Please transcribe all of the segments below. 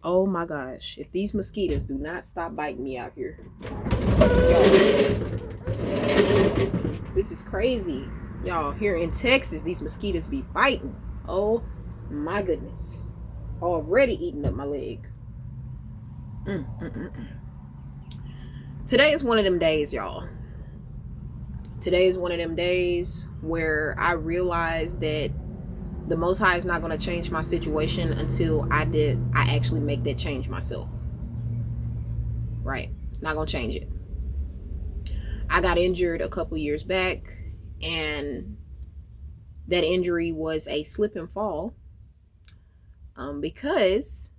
Oh my gosh. If these mosquitoes do not stop biting me out here. Y'all, this is crazy. Y'all, here in Texas, these mosquitoes be biting. Oh my goodness. Already eating up my leg. Today is one of them days, y'all. Today is one of them days where I realized that the Most High is not going to change my situation until I actually make that change myself. Right? Not going to change it. I got injured a couple years back, and that injury was a slip and fall, because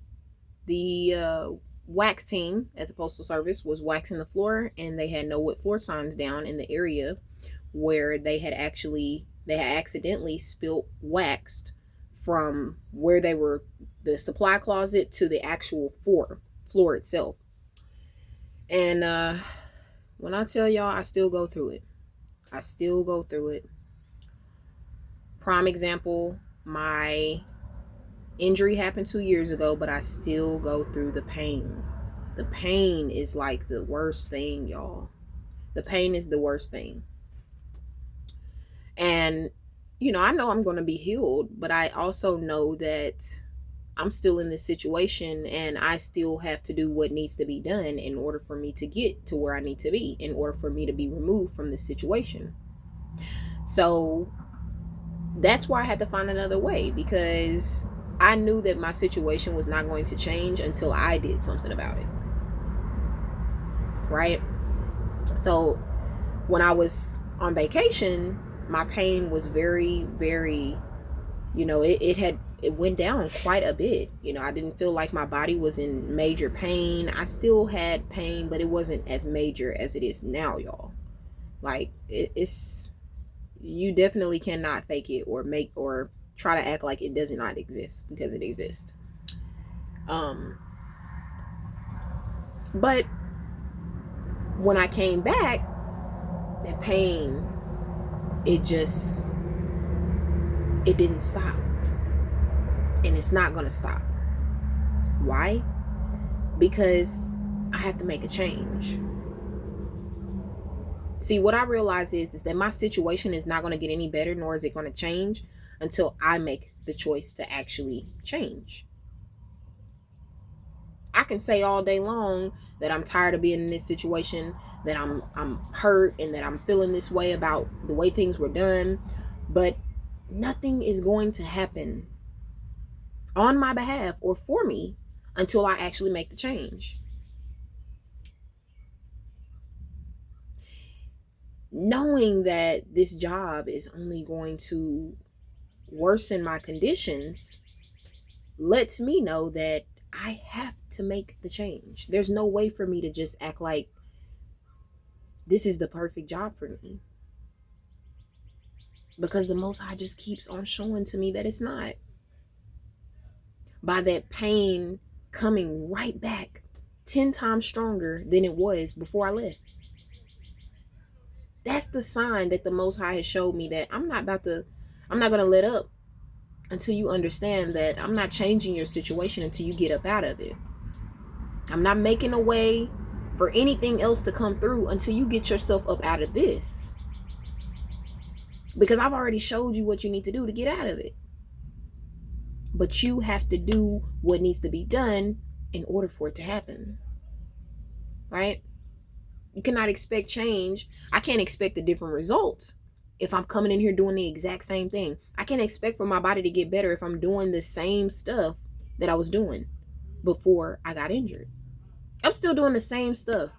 the wax team at the Postal Service was waxing the floor, and they had no wood floor signs down in the area where they had accidentally spilt waxed from where they were, the supply closet, to the actual floor itself. And when I tell y'all, I still go through it. Prime example, my injury happened 2 years ago, but I still go through the pain. The pain is like the worst thing, y'all. The pain is the worst thing. And, I know I'm going to be healed, but I also know that I'm still in this situation, and I still have to do what needs to be done in order for me to get to where I need to be, in order for me to be removed from this situation. So that's why I had to find another way, because I knew that my situation was not going to change until I did something about it. Right? So when I was on vacation, my pain was very, very, it went down quite a bit. I didn't feel like my body was in major pain. I still had pain, but it wasn't as major as it is now, y'all. Like, it's, you definitely cannot fake it or try to act like it does not exist, because it exists. But when I came back, that pain, it didn't stop. And it's not going to stop. Why? Because I have to make a change. See, what I realize is that my situation is not going to get any better, nor is it going to change until I make the choice to actually change. I can say all day long that I'm tired of being in this situation, that I'm hurt, and that I'm feeling this way about the way things were done, but nothing is going to happen on my behalf or for me until I actually make the change. Knowing that this job is only going to worsen my conditions lets me know that I have to make the change. There's no way for me to just act like this is the perfect job for me, because the Most High just keeps on showing to me that it's not. By that pain coming right back 10 times stronger than it was before I left. That's the sign that the Most High has showed me that I'm not going to let up until you understand that I'm not changing your situation until you get up out of it. I'm not making a way for anything else to come through until you get yourself up out of this. Because I've already showed you what you need to do to get out of it. But you have to do what needs to be done in order for it to happen. Right? You cannot expect change. I can't expect a different result if I'm coming in here doing the exact same thing. I can't expect for my body to get better if I'm doing the same stuff that I was doing before I got injured. I'm still doing the same stuff.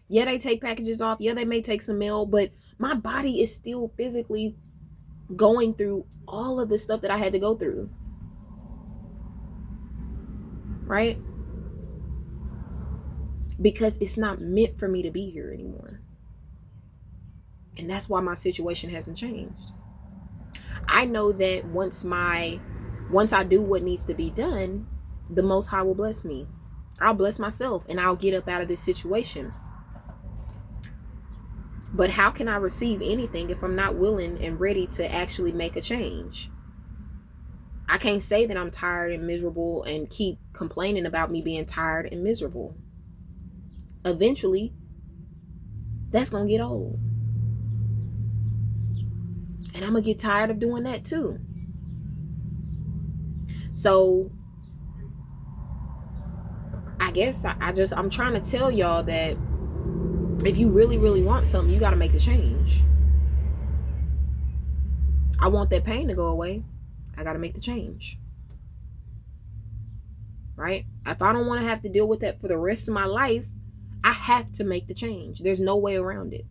Yeah, they take packages off. Yeah, they may take some mail, but my body is still physically going through all of the stuff that I had to go through. Right? Because it's not meant for me to be here anymore. And that's why my situation hasn't changed. I know that once I do what needs to be done, the Most High will bless me. I'll bless myself, and I'll get up out of this situation. But how can I receive anything if I'm not willing and ready to actually make a change? I can't say that I'm tired and miserable and keep complaining about me being tired and miserable. Eventually, that's going to get old. And I'm going to get tired of doing that too. So I guess I'm trying to tell y'all that if you really, really want something, you got to make the change. I want that pain to go away. I got to make the change. Right? If I don't want to have to deal with that for the rest of my life, I have to make the change. There's no way around it.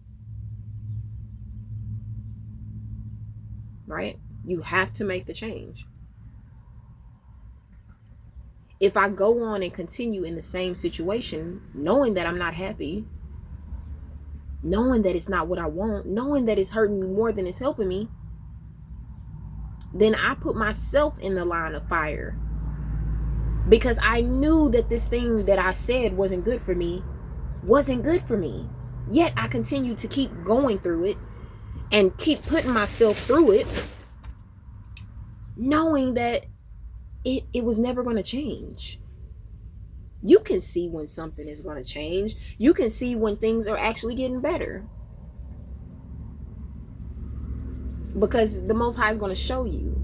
Right? You have to make the change. If I go on and continue in the same situation, knowing that I'm not happy, knowing that it's not what I want, knowing that it's hurting me more than it's helping me, then I put myself in the line of fire. Because I knew that this thing that I said wasn't good for me, Yet I continued to keep going through it and keep putting myself through it, knowing that it was never going to change. You can see when something is going to change. You can see when things are actually getting better. Because the Most High is going to show you.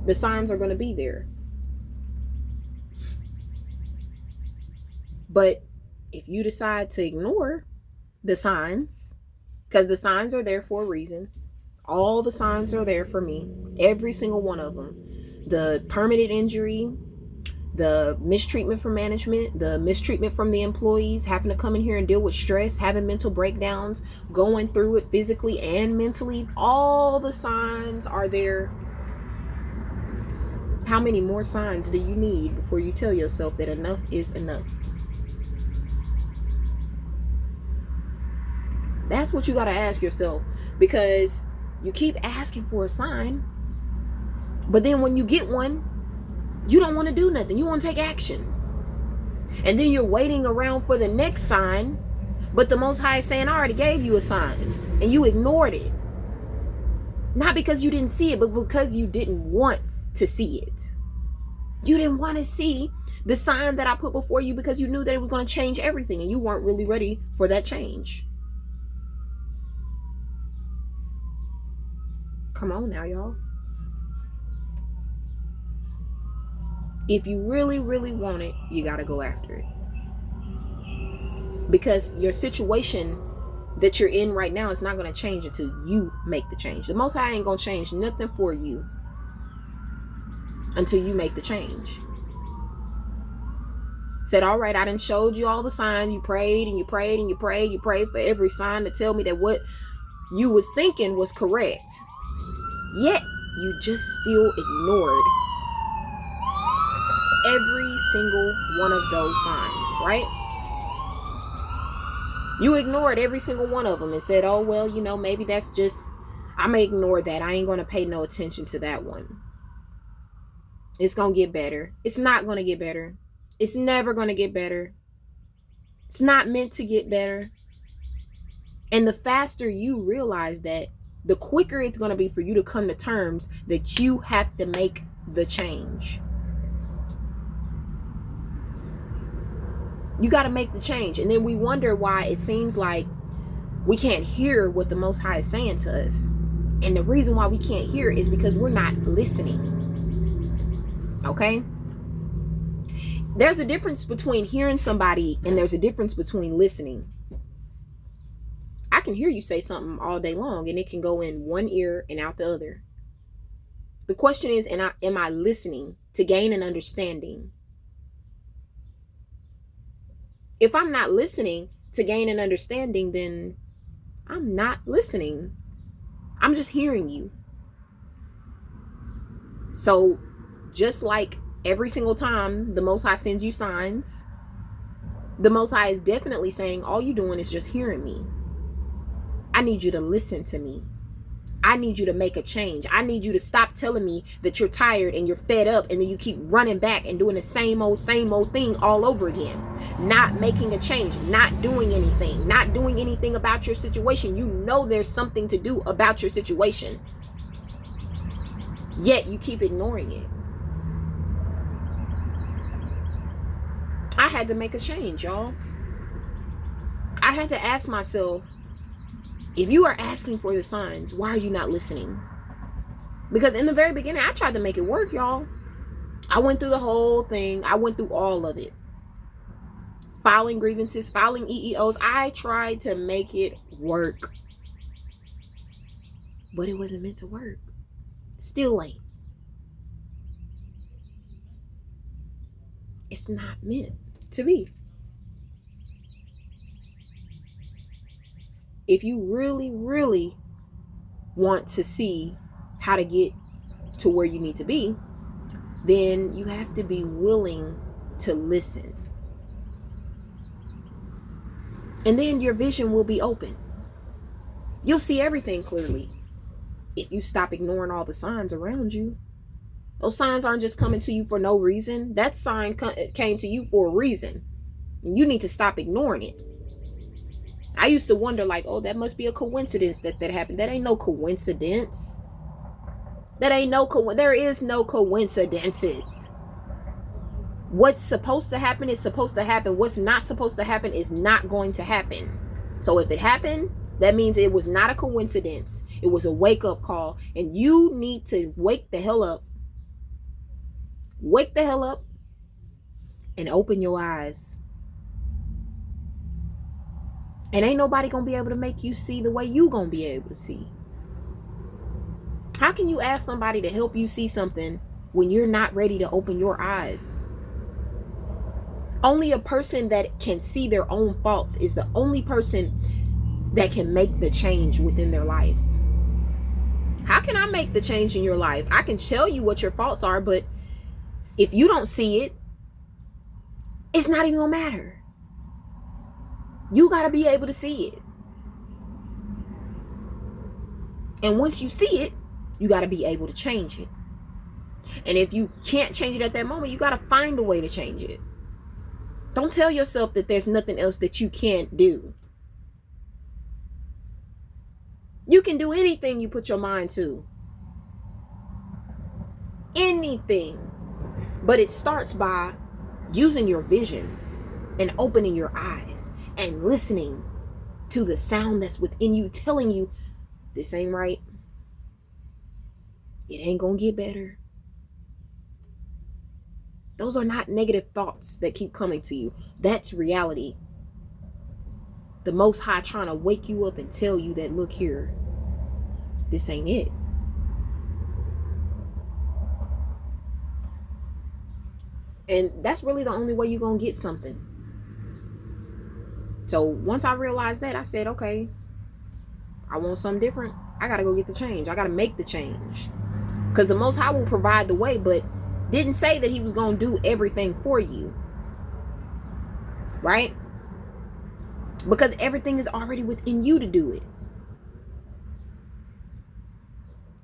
The signs are going to be there. But if you decide to ignore the signs, because the signs are there for a reason. All the signs are there for me. Every single one of them. The permanent injury, the mistreatment from management, the mistreatment from the employees, having to come in here and deal with stress, having mental breakdowns, going through it physically and mentally. All the signs are there. How many more signs do you need before you tell yourself that enough is enough? That's what you got to ask yourself, because you keep asking for a sign, but then when you get one, you don't want to do nothing. You want to take action. And then you're waiting around for the next sign, but the Most High is saying, I already gave you a sign, and you ignored it. Not because you didn't see it, but because you didn't want to see it. You didn't want to see the sign that I put before you because you knew that it was going to change everything, and you weren't really ready for that change. Come on now, y'all. If you really, really want it, you got to go after it. Because your situation that you're in right now is not going to change until you make the change. The Most High ain't going to change nothing for you until you make the change. Said, all right, I done showed you all the signs. You prayed and you prayed and you prayed. You prayed for every sign to tell me that what you was thinking was correct. Yet, you just still ignored every single one of those signs, right? You ignored every single one of them and said, oh, well, maybe that's just, I'm going to ignore that. I ain't going to pay no attention to that one. It's going to get better. It's not going to get better. It's never going to get better. It's not meant to get better. And the faster you realize that, the quicker it's going to be for you to come to terms that you have to make the change. You got to make the change. And then we wonder why it seems like we can't hear what the Most High is saying to us. And the reason why we can't hear is because we're not listening. Okay? There's a difference between hearing somebody and there's a difference between listening. I can hear you say something all day long and it can go in one ear and out the other. The question is, am I listening to gain an understanding? If I'm not listening to gain an understanding, then I'm not listening. I'm just hearing you. So just like every single time the Most High sends you signs, the Most High is definitely saying, all you're doing is just hearing me. I need you to listen to me. I need you to make a change. I need you to stop telling me that you're tired and you're fed up and then you keep running back and doing the same old thing all over again. Not making a change, not doing anything about your situation. You know there's something to do about your situation. Yet you keep ignoring it. I had to make a change, y'all. I had to ask myself, if you are asking for the signs, why are you not listening? Because in the very beginning, I tried to make it work, y'all. I went through the whole thing. I went through all of it. Filing grievances, filing EEOs. I tried to make it work. But it wasn't meant to work. Still ain't. It's not meant to be. If you really, really want to see how to get to where you need to be, then you have to be willing to listen. And then your vision will be open. You'll see everything clearly if you stop ignoring all the signs around you. Those signs aren't just coming to you for no reason. That sign came to you for a reason. And you need to stop ignoring it. I used to wonder, like, oh, that must be a coincidence that happened. That ain't no coincidence. There is no coincidences. What's supposed to happen is supposed to happen. What's not supposed to happen is not going to happen. So if it happened, that means it was not a coincidence. It was a wake-up call. And you need to wake the hell up. Wake the hell up and open your eyes. And ain't nobody gonna be able to make you see the way you gonna be able to see. How can you ask somebody to help you see something when you're not ready to open your eyes? Only a person that can see their own faults is the only person that can make the change within their lives. How can I make the change in your life? I can tell you what your faults are, but if you don't see it, it's not even gonna matter. You got to be able to see it. And once you see it, you got to be able to change it. And if you can't change it at that moment, you got to find a way to change it. Don't tell yourself that there's nothing else that you can't do. You can do anything you put your mind to. Anything. But it starts by using your vision and opening your eyes and listening to the sound that's within you telling you this ain't right. It ain't gonna get better. Those are not negative thoughts that keep coming to you. That's reality. The Most High trying to wake you up and tell you that, look here, this ain't it. And that's really the only way you're gonna get something. So once I realized that, I said, okay, I want something different. I gotta go get the change. I gotta make the change. Because the Most High will provide the way, but didn't say that he was gonna do everything for you. Right? Because everything is already within you to do it.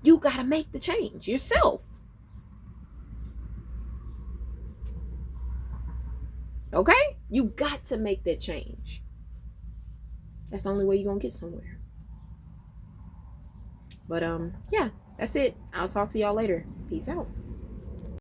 You gotta make the change yourself. Okay? You got to make that change. That's the only way you're gonna get somewhere. But yeah, that's it. I'll talk to y'all later. Peace out.